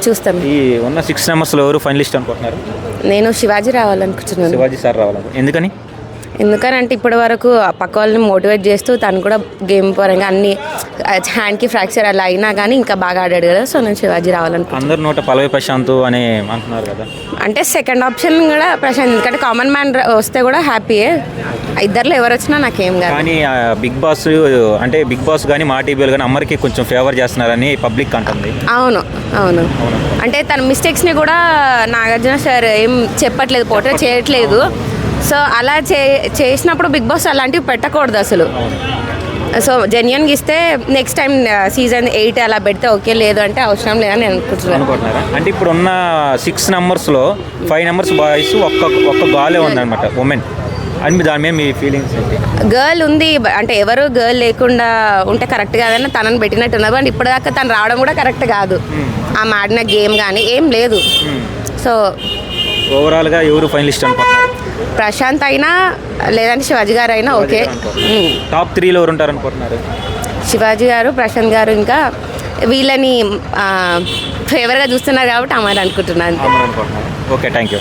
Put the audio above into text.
చూస్తాను. ఈ ఉన్న 6 మెంబర్స్లో ఎవరు ఫైనలిస్ట్ అనుకుంటున్నారు? నేను శివాజీ రావాలనుకుంటున్నాను. శివాజీ సార్ రావాలి. ఎందుకని? ఎందుకనంటే ఇప్పటి వరకు పక్క వాళ్ళని మోటివేట్ చేస్తూ తను కూడా గేమ్ పరంగా అన్ని హ్యాండ్కి ఫ్రాక్చర్ అలా అయినా కానీ ఇంకా బాగా ఆడాడు కదా. సో నేను శివాజీ రావాలనుకుంటున్నాను. అందరు నోట పల్లవి ప్రశాంత్ అని అంటున్నారు కదా. అంటే సెకండ్ ఆప్షన్ కూడా ప్రశాంత్, ఎందుకంటే కామన్ మ్యాన్ వస్తే కూడా హ్యాపీయే. ఇద్దరిలో ఎవరు వచ్చినా నాకేం కాదు. కానీ బిగ్ బాస్ అంటే బిగ్ బాస్ కానీ మా టీవీలు కానీ అమ్మరికి కొంచెం ఫేవర్ చేస్తున్నారని పబ్లిక్ అంటుంది. అవును అవును అంటే తన మిస్టేక్స్ని కూడా నాగార్జున సార్ ఏం చెప్పట్లేదు, పోర్ట్రేట్ చేయట్లేదు. సో అలా చేసినప్పుడు బిగ్ బాస్ అలాంటివి పెట్టకూడదు అసలు. సో జెన్యున్గా ఇస్తే నెక్స్ట్ టైం సీజన్ 8 అలా పెడితే ఓకే, లేదు అంటే అవసరం లేదని నేను అనుకుంటున్నారా? అంటే ఇప్పుడు ఉన్న 6 మెంబర్స్లో 5 మెంబర్స్ బాయ్స్, ఒక్క గాలే ఉందన్నమాట ఉమెన్ అని. దాని మీద మీ ఫీలింగ్స్ ఏంటి? గర్ల్ ఉంది అంటే ఎవరు గర్ల్ లేకుండా ఉంటే కరెక్ట్ కాదని తనని పెట్టినట్టున్నారు. అండ్ ఇప్పటిదాకా తను రావడం కూడా కరెక్ట్ కాదు. ఆమె ఆడిన గేమ్ కానీ ఏం లేదు. సో ఓవరాల్గా ఎవరు ఫైనలిస్ట్ అనుకుంటున్నారు? ప్రశాంత్ అయినా లేదంటే శివాజీ గారు అయినా ఓకే. టాప్ 3లో ఎవరు ఉంటారు అనుకుంటున్నారు? శివాజీ గారు, ప్రశాంత్ గారు, ఇంకా వీళ్ళని ఫేవర్గా చూస్తున్నారు కాబట్టి అమ్మాయి అనుకుంటున్నాను. Okay, thank you.